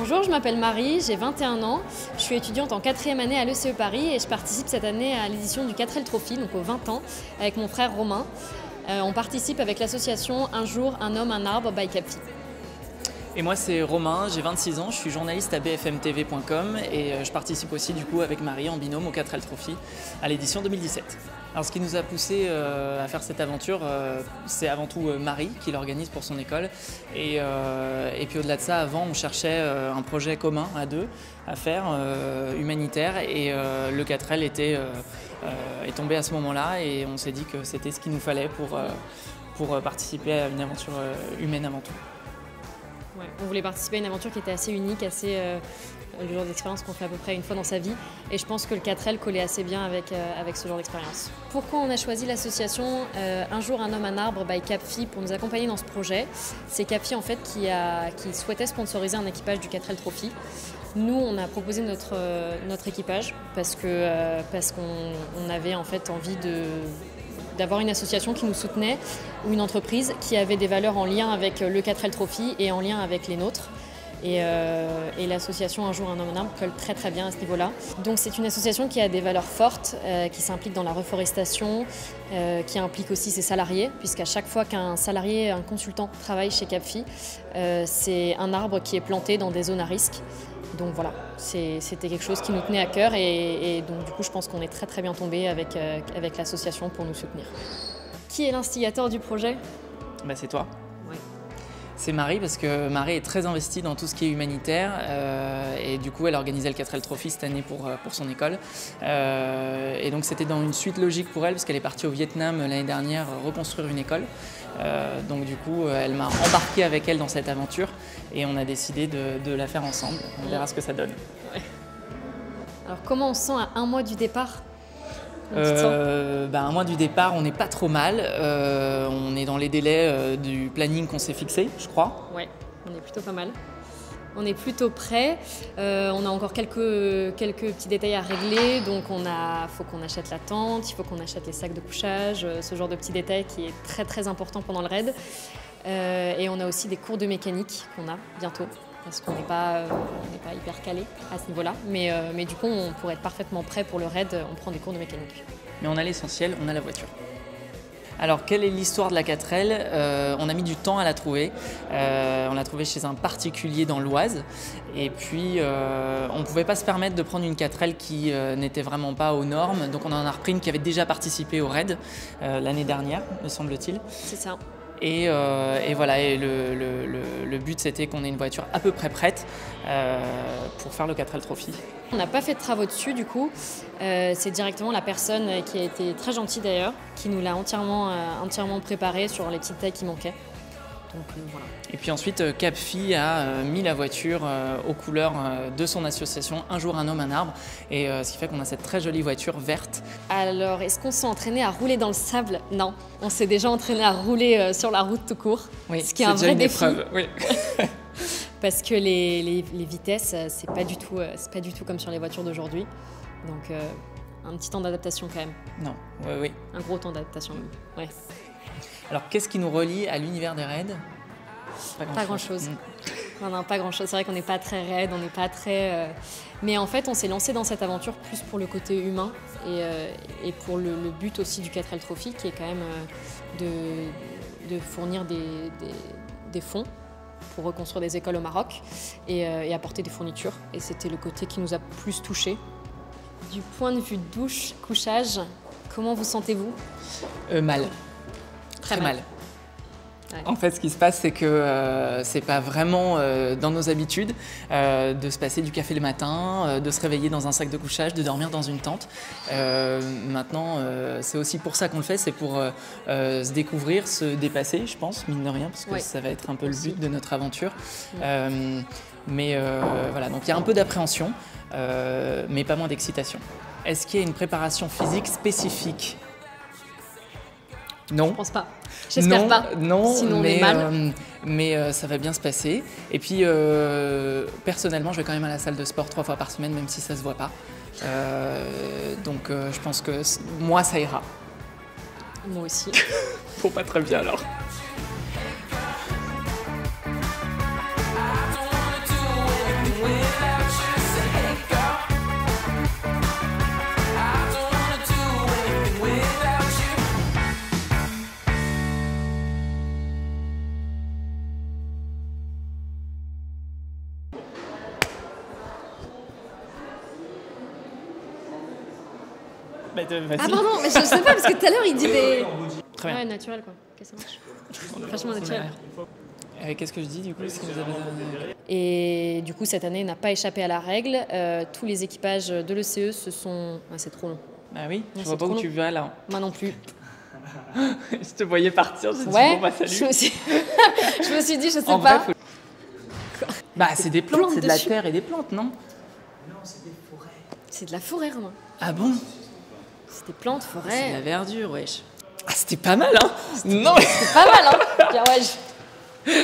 Bonjour, je m'appelle Marie, j'ai 21 ans. Je suis étudiante en 4e année à l'ECE Paris et je participe cette année à l'édition du 4L Trophy, donc aux 20 ans, avec mon frère Romain. On participe avec l'association Un jour, un homme, un arbre by CAPFI. Et moi c'est Romain, j'ai 26 ans, je suis journaliste à bfmtv.com et je participe aussi du coup avec Marie en binôme au 4L Trophy à l'édition 2017. Alors ce qui nous a poussé à faire cette aventure, c'est avant tout Marie qui l'organise pour son école et puis au-delà de ça, avant on cherchait un projet commun à deux à faire, humanitaire, et le 4L est tombé à ce moment-là et on s'est dit que c'était ce qu'il nous fallait pour participer à une aventure humaine avant tout. Ouais, on voulait participer à une aventure qui était assez unique, assez le genre d'expérience qu'on fait à peu près une fois dans sa vie. Et je pense que le 4L collait assez bien avec ce genre d'expérience. Pourquoi on a choisi l'association Un jour, un homme, un arbre by CAPFI pour nous accompagner dans ce projet? C'est CAPFI en fait qui souhaitait sponsoriser un équipage du 4L Trophy. Nous, on a proposé notre équipage parce qu'on avait en fait envie d'avoir une association qui nous soutenait ou une entreprise qui avait des valeurs en lien avec le 4L Trophy et en lien avec les nôtres. Et l'association Un jour, un homme, un arbre colle très très bien à ce niveau-là. Donc c'est une association qui a des valeurs fortes, qui s'implique dans la reforestation, qui implique aussi ses salariés, puisqu'à chaque fois qu'un salarié, un consultant travaille chez CAPFI, c'est un arbre qui est planté dans des zones à risque. Donc voilà, c'était quelque chose qui nous tenait à cœur et donc du coup je pense qu'on est très très bien tombé avec l'association pour nous soutenir. Qui est l'instigateur du projet? C'est toi. Ouais. C'est Marie, parce que Marie est très investie dans tout ce qui est humanitaire et du coup elle a organisé le 4L Trophy cette année pour son école et donc c'était dans une suite logique pour elle parce qu'elle est partie au Vietnam l'année dernière reconstruire une école. Donc du coup elle m'a embarqué avec elle dans cette aventure et on a décidé de la faire ensemble. On verra ce que ça donne. Ouais. Alors comment on se sent à un mois du départ? Un mois du départ, on n'est pas trop mal. On est dans les délais du planning qu'on s'est fixé, je crois. Ouais, on est plutôt pas mal. On est plutôt prêt. On a encore quelques petits détails à régler. Donc faut qu'on achète la tente, il faut qu'on achète les sacs de couchage, ce genre de petits détails qui est très très important pendant le raid. Et on a aussi des cours de mécanique qu'on a bientôt. Parce qu'on n'est pas hyper calé à ce niveau-là. Mais du coup, pour être parfaitement prêt pour le raid, on prend des cours de mécanique. Mais on a l'essentiel, on a la voiture. Alors, quelle est l'histoire de la 4L? On a mis du temps à la trouver. On l'a trouvée chez un particulier dans l'Oise. Et puis, on ne pouvait pas se permettre de prendre une 4L qui n'était vraiment pas aux normes. Donc, on en a repris une qui avait déjà participé au raid l'année dernière, me semble-t-il. C'est ça. Et voilà, et le but c'était qu'on ait une voiture à peu près prête pour faire le 4L Trophy. On n'a pas fait de travaux dessus du coup, c'est directement la personne qui a été très gentille d'ailleurs, qui nous l'a entièrement préparé sur les petits détails qui manquaient. Donc, voilà. Et puis ensuite, CAPFI a mis la voiture aux couleurs de son association Un jour, un homme, un arbre, et ce qui fait qu'on a cette très jolie voiture verte. Alors, est-ce qu'on s'est entrainé à rouler dans le sable? Non, on s'est déjà entraîné à rouler sur la route tout court, oui, ce qui est un vrai défi. Oui. Parce que les vitesses, c'est pas du tout comme sur les voitures d'aujourd'hui. Donc, un petit temps d'adaptation quand même. Non, oui. Un gros temps d'adaptation, ouais. Alors, qu'est-ce qui nous relie à l'univers des raids? Pas grand-chose. Non, pas grand-chose. C'est vrai qu'on n'est pas très raid, on n'est pas très... Mais en fait, on s'est lancé dans cette aventure plus pour le côté humain et pour le but aussi du 4L Trophy, qui est quand même de fournir des fonds pour reconstruire des écoles au Maroc et apporter des fournitures. Et c'était le côté qui nous a plus touchés. Du point de vue douche, couchage, comment vous sentez-vous? Mal. Très mal. Ouais. En fait, ce qui se passe, c'est que c'est pas vraiment dans nos habitudes de se passer du café le matin, de se réveiller dans un sac de couchage, de dormir dans une tente. Maintenant, c'est aussi pour ça qu'on le fait, c'est pour se découvrir, se dépasser, je pense, mine de rien, parce que ça va être un peu le but de notre aventure. Mais voilà, donc il y a un peu d'appréhension, mais pas moins d'excitation. Est-ce qu'il y a une préparation physique spécifique? Non. Je pense pas. J'espère pas. Non, sinon mais, on est mal. Mais ça va bien se passer. Et puis, personnellement, je vais quand même à la salle de sport 3 fois par semaine, même si ça se voit pas. Donc, je pense que moi, ça ira. Moi aussi. Faut pas très bien alors. Vas-y. Ah pardon, mais je sais pas parce que tout à l'heure il dit des... Très bien. Ouais, naturel quoi. Ok, ça marche. Franchement naturel. Qu'est-ce que je dis du coup? Ce que vous avez... Et du coup, cette année n'a pas échappé à la règle. Tous les équipages de l'ECE se sont... Ah, c'est trop long. Ah oui, je Non, vois c'est pas où trop tu vas là. Moi non plus. Je te voyais partir, je me suis dit, Ouais, bon, bah, salut. je me suis dit, je sais En pas. vrai, bah c'est des plantes, plantes c'est de la dessus. terre et des plantes, non? C'est de la forêt, Romain. Ah bon? C'est des plantes, C'est de forêt. la verdure, wesh. Ah, c'était pas mal, hein? Non, mais... C'est pas mal, hein? Bien, ouais,